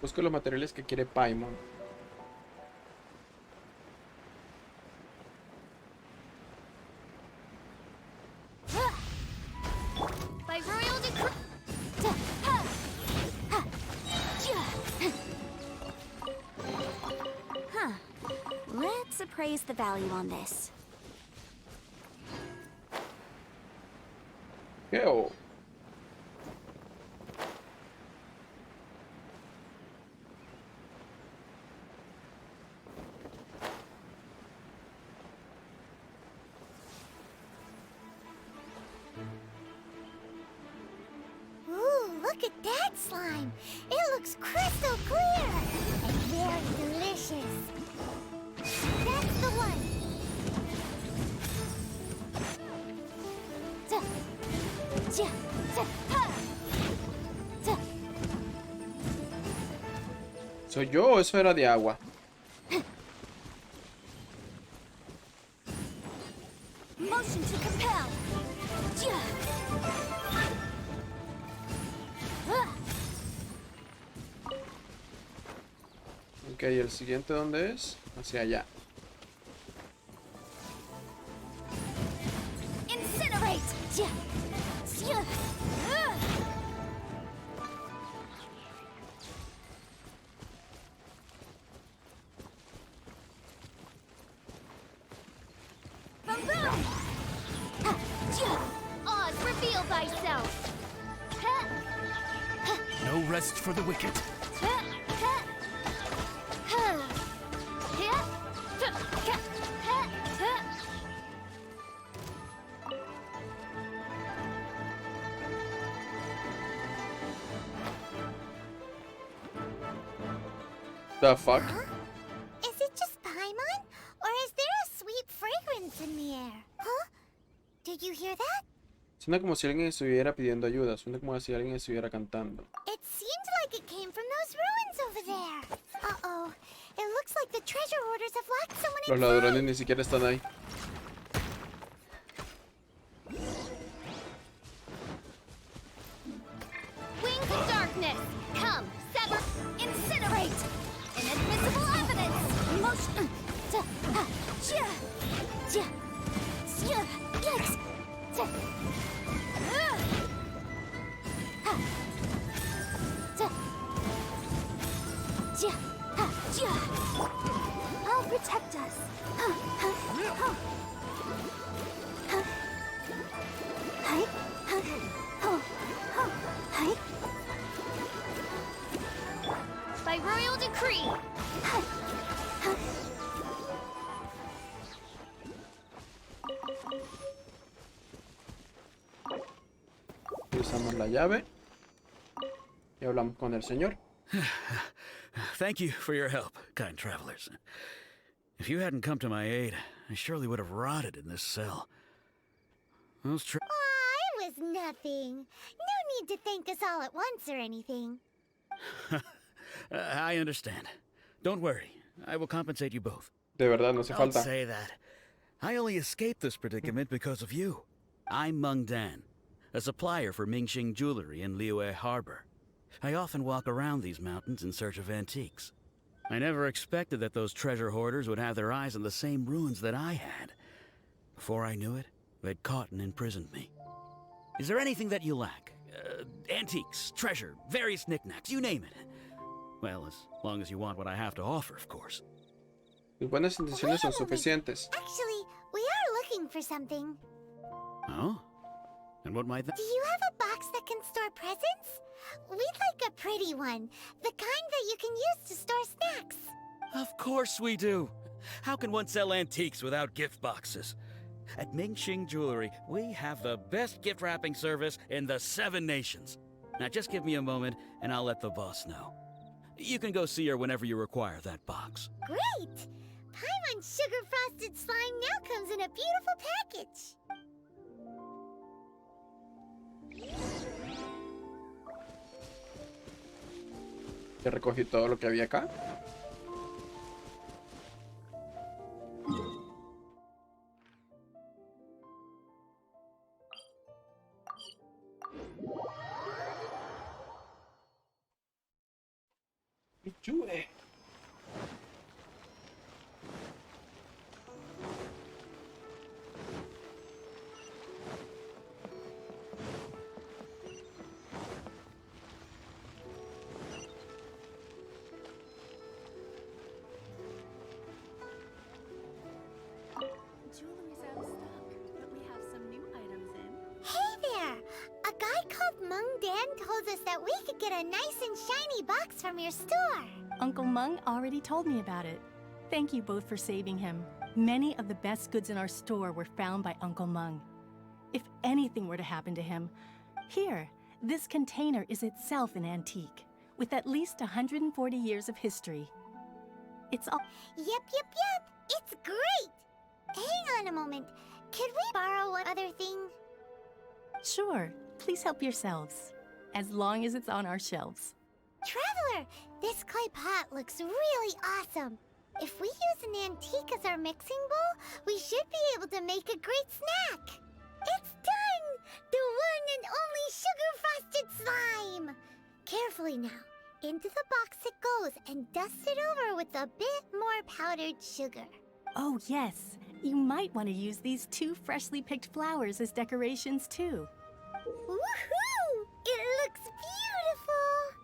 Busco los materiales que quiere Paimon. Let's appraise the value on this. GEO. Ooh, look at that slime. It looks crystal clear and very delicious. That's the one. ¿Soy yo o eso era de agua? Motion to compel. Ok, ¿el siguiente dónde es? Hacia allá. Incinerate. Oz, reveal thyself. No rest for the wicked. The fuck? Huh? Is it just Paimon? Or is there a sweet fragrance in the air? Huh? Did you hear that? Suena como si alguien estuviera pidiendo ayuda. Suena como si alguien estuviera cantando. It seemed like it came from those ruins over there. Uh-oh. It looks like the treasure hoarders have locked someone Los inside. ladrones ni siquiera están ahí. Wings of darkness. Come, sever. Incinerate. Inadmissible evidence. Motion. Yikes. I'll protect us. By royal decree. Usamos la llave. Y hablamos con el señor. Thank you for your help, kind travelers. If you hadn't come to my aid, I surely would have rotted in this cell. Those Aw, it was nothing. No need to thank us all at once or anything. I understand. Don't worry. I will compensate you both. De verdad, no hace Don't falta. say that. I only escaped this predicament because of you. I'm Meng Dan, a supplier for Mingxing jewelry in Liyue Harbor. I often walk around these mountains in search of antiques. I never expected that those treasure hoarders would have their eyes on the same ruins that I had. Before I knew it, they'd caught and imprisoned me. Is there anything that you lack? Antiques, treasure, various knickknacks, you name it. Well, as long as you want what I have to offer, of course. Tus buenas intenciones son Wait a moment. suficientes. Actually, we are looking for something. Oh? And what might that... Do you have a box that can store presents? We'd like a pretty one. The kind that you can use to store snacks. Of course we do. How can one sell antiques without gift boxes? At Mingxing Jewelry, we have the best gift wrapping service in the 7 nations. Now just give me a moment and I'll let the boss know. You can go see her whenever you require that box. Great! Paimon's sugar-frosted slime now comes in a beautiful package. Ya recogí todo lo que había acá. Liyue. Jewelry's out of stock, but we have some new items in. Hey there! A guy called Mung Dan told us that we could get a nice and shiny box from your store. Uncle Mung already told me about it. Thank you both for saving him. Many of the best goods in our store were found by Uncle Mung. If anything were to happen to him, here, this container is itself an antique, with at least 140 years of history. It's all... Yep. It's great! Hang on a moment. Could we borrow one other thing? Sure, please help yourselves, as long as it's on our shelves. Traveler, this clay pot looks really awesome. If we use an antique as our mixing bowl, we should be able to make a great snack. It's done! The one and only sugar-frosted slime! Carefully now. Into the box it goes and dust it over with a bit more powdered sugar. Oh yes, you might want to use these 2 freshly picked flowers as decorations too. Woohoo! It looks beautiful!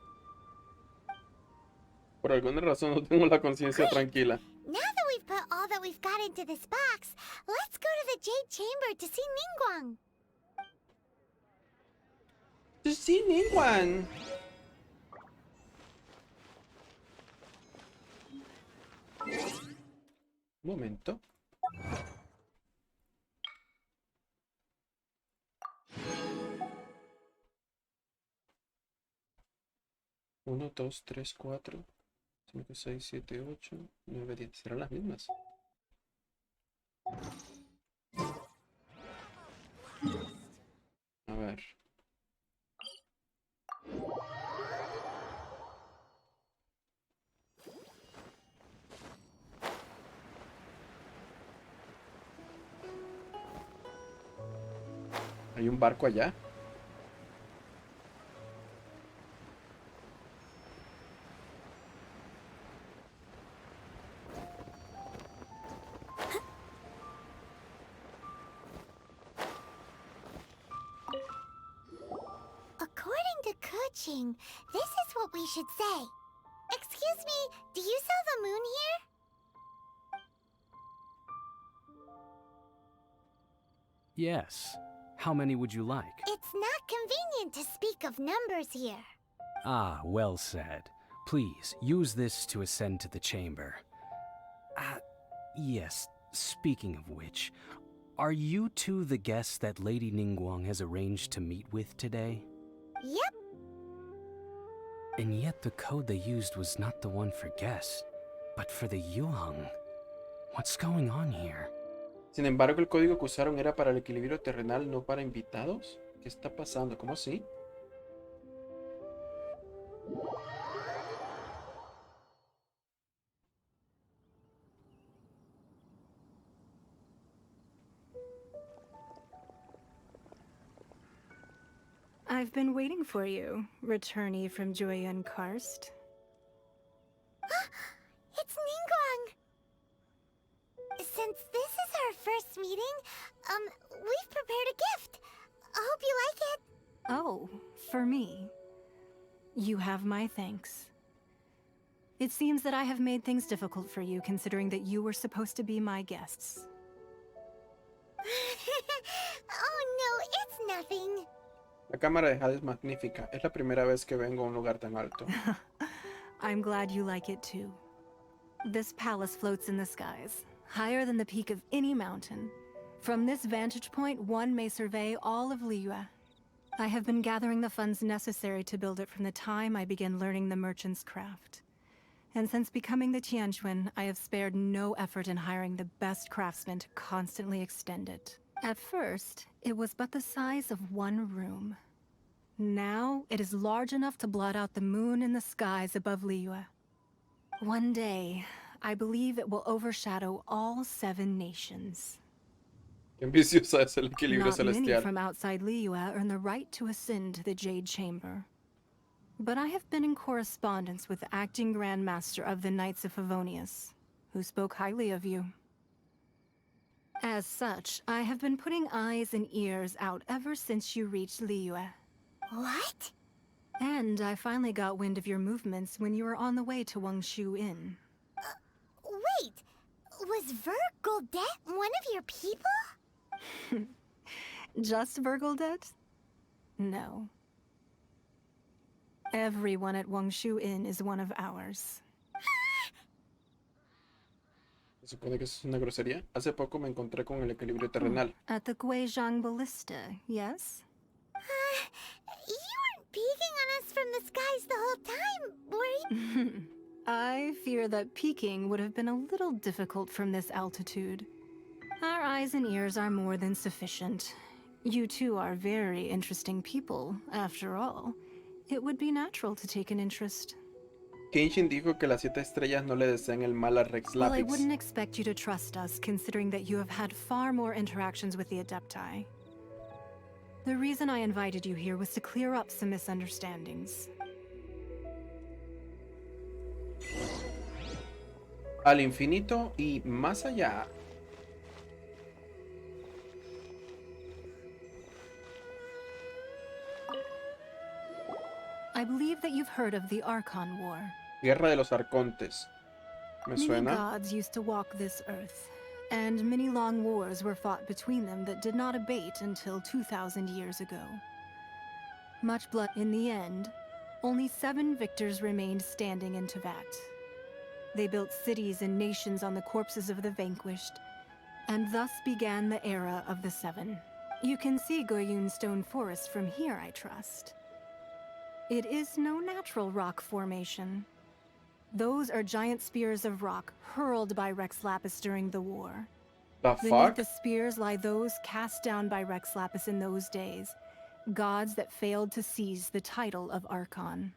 Por alguna razón no tengo la conciencia tranquila. Now that we've put all that we've got into this box, let's go to the Jade Chamber to see Ningguang. Sí, Ningguang. Un momento. Uno, dos, tres, cuatro, 5, 6, 7, 8, 9, 10. ¿Serán las mismas? A ver. ¿Hay un barco allá? According to Kuching, this is what we should say. Excuse me, do you sell the moon here? Yes. How many would you like? It's not convenient to speak of numbers here. Ah, well said. Please, use this to ascend to the chamber. Yes, speaking of which, are you two the guests that Lady Ningguang has arranged to meet with today? Yep. And yet the code they used was not the one for guests, but for the Yuheng. What's going on here? Sin embargo, el código que usaron era para el equilibrio terrenal, no para invitados. ¿Qué está pasando? ¿Cómo así? I've been waiting for you, returnee from Jueyun Karst. It's Ningguang! Since this is our first meeting, we've prepared a gift. I hope you like it. Oh, for me. You have my thanks. It seems that I have made things difficult for you, considering that you were supposed to be my guests. Oh no, it's nothing. La cámara de Jade es magnífica. Es la primera vez que vengo a un lugar tan alto. I'm glad you like it too. This palace floats in the skies, higher than the peak of any mountain. From this vantage point, one may survey all of Liyue. I have been gathering the funds necessary to build it from the time I began learning the merchant's craft. And since becoming the Tianquan, I have spared no effort in hiring the best craftsmen to constantly extend it. At first, it was but the size of one room. Now, it is large enough to blot out the moon in the skies above Liyue. One day, I believe it will overshadow all 7 nations. Qué ambiciosa es el equilibrio Not many celestial. from outside Liyue earn the right to ascend to the Jade Chamber. But I have been in correspondence with the acting Grand Master of the Knights of Favonius, who spoke highly of you. As such, I have been putting eyes and ears out ever since you reached Liyue. What? And I finally got wind of your movements when you were on the way to Wangshu Inn. Wait, was Vergoldet one of your people? Just Vergoldet? No. Everyone at Wangshu Inn is one of ours. Se supone que eso es una grosería. Hace poco me encontré con el equilibrio terrenal. At the Guizhang Ballista, yes? You weren't peeking on us from the skies the whole time, were you? I fear that peeking would have been a little difficult from this altitude. Our eyes and ears are more than sufficient. You two are very interesting people, after all. It would be natural to take an interest. Genshin dijo que las 7 estrellas no le desean el mal a Rex Well, I Lapis. wouldn't expect you to trust us, considering that you have had far more interactions with the Adepti. The reason I invited you here was to clear up some misunderstandings. Al infinito y más allá. I believe that you've heard of the Archon War. Guerra de los Arcontes. Me Many suena. gods used to walk this earth, and many long wars were fought between them that did not abate until 2,000 years ago. Much blood in the end, only 7 victors remained standing in Teyvat. They built cities and nations on the corpses of the vanquished, and thus began the era of the 7. You can see Goyun Stone Forest from here, I trust. It is no natural rock formation. Those are giant spears of rock hurled by Rex Lapis during the war. The Beneath fuck? the spears lie those cast down by Rex Lapis in those days, gods that failed to seize the title of Archon.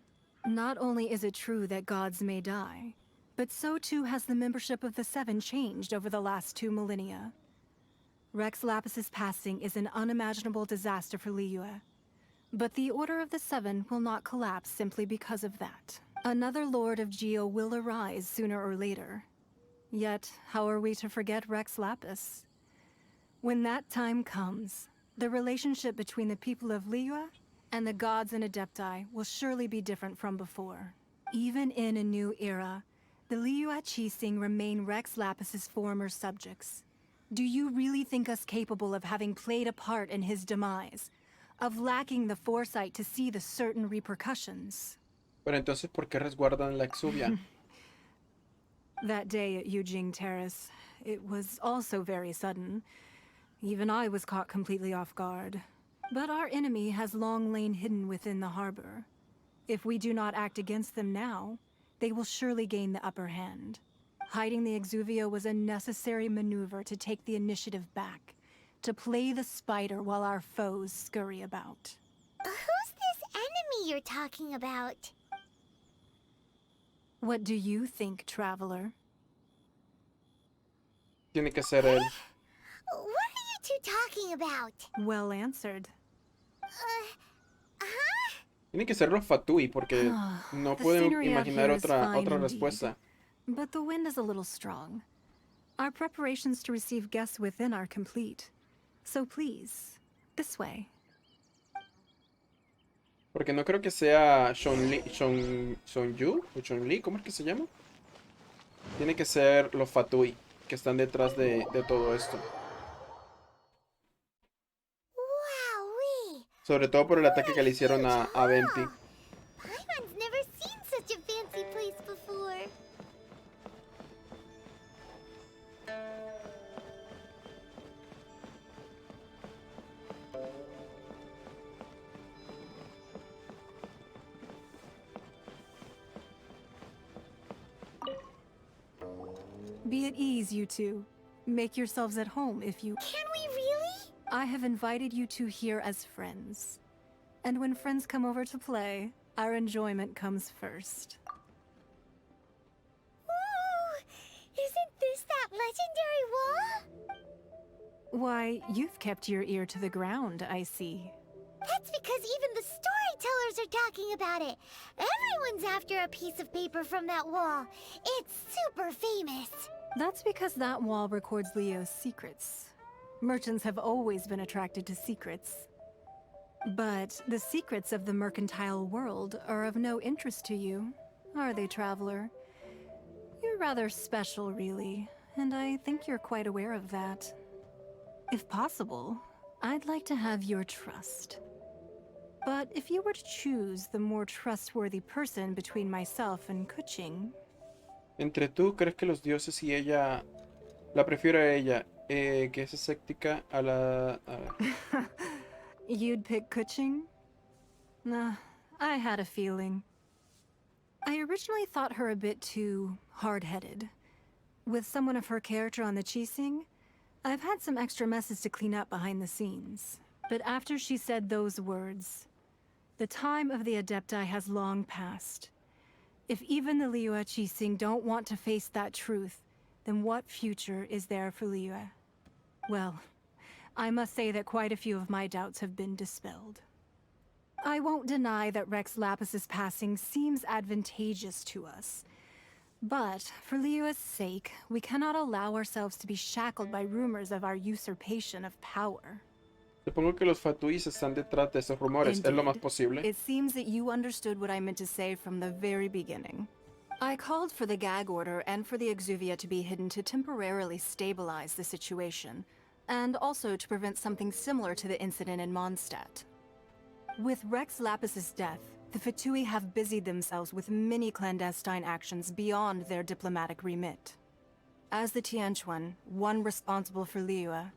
Not only is it true that gods may die, but so too has the membership of the 7 changed over the last 2 millennia. Rex Lapis's passing is an unimaginable disaster for Liyue. But the Order of the 7 will not collapse simply because of that. Another Lord of GEO will arise sooner or later. Yet, how are we to forget Rex Lapis? When that time comes, the relationship between the people of Liyue and the gods and Adepti will surely be different from before. Even in a new era, the Liyue Qixing remain Rex Lapis's former subjects. Do you really think us capable of having played a part in his demise? Of lacking the foresight to see the certain repercussions? Pero entonces, ¿por qué resguardan la exuvia? That day at Yujing Terrace, it was also very sudden. Even I was caught completely off guard. But our enemy has long lain hidden within the harbor. If we do not act against them now, they will surely gain the upper hand. Hiding the exuvia was a necessary maneuver to take the initiative back, to play the spider while our foes scurry about. Who's this enemy you're talking about? What do you think, traveler? Tiene que ser él. What are you two talking about? Well answered. Tiene que ser los Fatui porque no The puedo scenery out imaginar here is otra fine indeed. respuesta. But the wind is a little strong. Our preparations to receive guests within are complete. So please, this way. Porque no creo que sea Shonyu o Chonli, ¿cómo es que se llama? Tiene que ser los Fatui que están detrás de todo esto. Wowee! Sobre todo por el ataque que le hicieron a Venti. Paimon's never seen such a fancy place before. Be at ease, you two. Make yourselves at home if you... Can we really? I have invited you two here as friends. And when friends come over to play, our enjoyment comes first. Ooh! Isn't this that legendary wall? Why, you've kept your ear to the ground, I see. That's because even the storytellers are talking about it. Everyone's after a piece of paper from that wall. It's super famous. That's because that wall records Leo's secrets. Merchants have always been attracted to secrets. But the secrets of the mercantile world are of no interest to you, are they, traveler? You're rather special, really, and I think you're quite aware of that. If possible, I'd like to have your trust. But if you were to choose the more trustworthy person between myself and Kuching... Entre tú, ¿crees que los dioses y ella... La prefiero a ella, que es escéptica a la... You'd pick Kuching? Nah, I had a feeling. I originally thought her a bit too hard-headed. With someone of her character on the Qixing, I've had some extra messes to clean up behind the scenes. But after she said those words, the time of the Adepti has long passed. If even the Liyue Qixing don't want to face that truth, then what future is there for Liyue? Well, I must say that quite a few of my doubts have been dispelled. I won't deny that Rex Lapis's passing seems advantageous to us. But, for Liyue's sake, we cannot allow ourselves to be shackled by rumors of our usurpation of power. Supongo que los Fatuis están detrás de esos rumores. ¿Es lo más Indeed. posible? It seems that you understood what I meant to say from the very beginning. I called for the gag order and for the exuvia to be hidden to temporarily stabilize the situation, and also to prevent something similar to the incident in Mondstadt. With Rex Lapis's death, the Fatui have busied themselves with many clandestine actions beyond their diplomatic remit. As the Tianquan, one responsible for Liyue,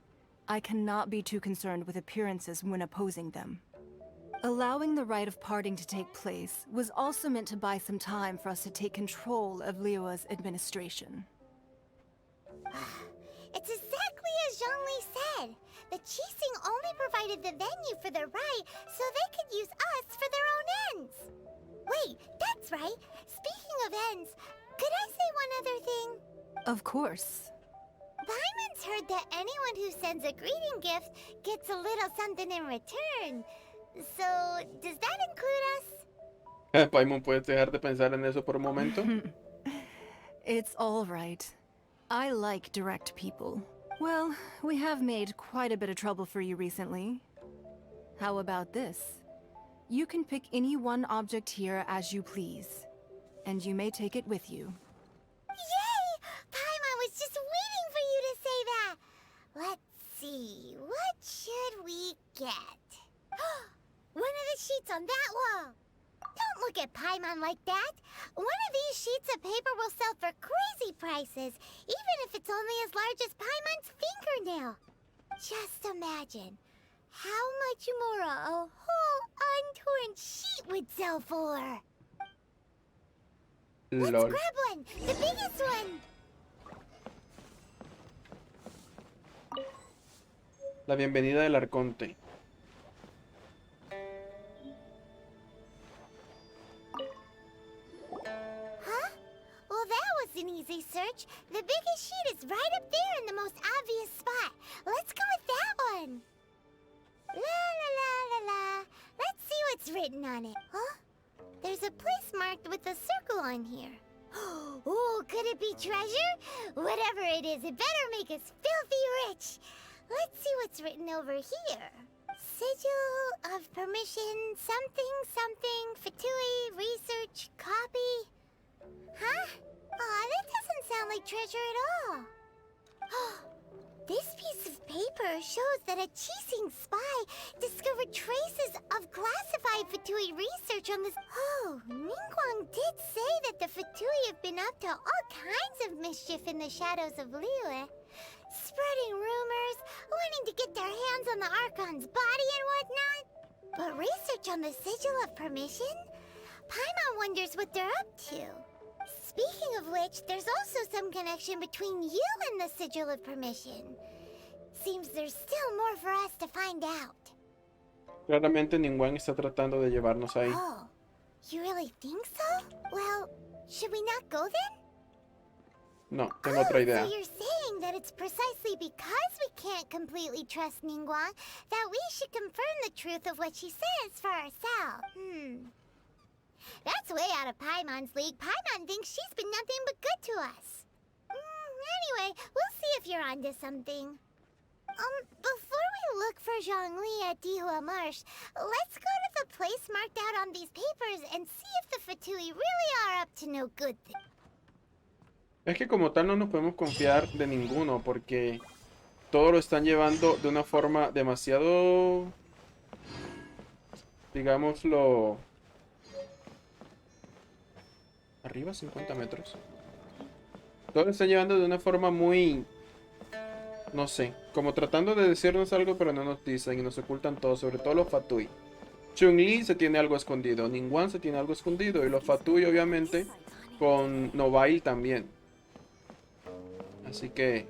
I cannot be too concerned with appearances when opposing them. Allowing the rite of parting to take place was also meant to buy some time for us to take control of Liyue's administration. It's exactly as Zhongli said. The Qixing only provided the venue for the rite so they could use us for their own ends. Wait, that's right. Speaking of ends, could I say one other thing? Of course. Paimon's heard that anyone who sends a greeting gift gets a little something in return. So, does that include us? Paimon, ¿puedes dejar de pensar en eso por un momento? It's all right. I like direct people. Well, we have made quite a bit of trouble for you recently. How about this? You can pick any one object here as you please, and you may take it with you. Yay! Paimon was just waiting for you to say that. Let's see, what should we get? One of the sheets on that wall. Don't look at Paimon like that. One of these sheets of paper will sell for crazy prices, even if it's only as large as Paimon's fingernail. Just imagine how much more a whole untorn sheet would sell for. Let's Lol. grab one, the biggest one. La bienvenida del Arconte. Well, that was an easy search. The biggest sheet is right up there in the most obvious spot. Let's go with that one. La la la la la. Let's see what's written on it. Huh? There's a place marked with a circle on here. Oh, could it be treasure? Whatever it is, it better make us filthy rich. Let's see what's written over here. Sigil of permission, something, something, Fatui, research, copy. Huh? Aw, that doesn't sound like treasure at all. This piece of paper shows that a Qixing spy discovered traces of classified Fatui research on this. Oh, Ningguang did say that the Fatui have been up to all kinds of mischief in the shadows of Liyue. Spreading rumors, wanting to get their hands on the Archon's body and whatnot. But research on the Sigil of Permission? Paimon wonders what they're up to. Speaking of which, there's also some connection between you and the Sigil of Permission. Seems there's still more for us to find out. Claramente Ningguang está tratando de llevarnos ahí. Oh, you really think so? Well, should we not go then? No, tengo otra idea. So you're saying that it's precisely because we can't completely trust Ningguang that we should confirm the truth of what she says for ourselves. That's way out of Paimon's league. Paimon thinks she's been nothing but good to us. Anyway, we'll see if you're onto something. Before we look for Zhongli at Dihua Marsh, let's go to the place marked out on these papers and see if the Fatui really are up to no good thing. Es que como tal no nos podemos confiar de ninguno porque todo lo están llevando de una forma demasiado, digámoslo, arriba 50 metros. Todo lo están llevando de una forma muy, no sé, como tratando de decirnos algo pero no nos dicen y nos ocultan todo, sobre todo los Fatui. Chun-Li se tiene algo escondido, Ningguang se tiene algo escondido y los Fatui obviamente con Novail también. Así que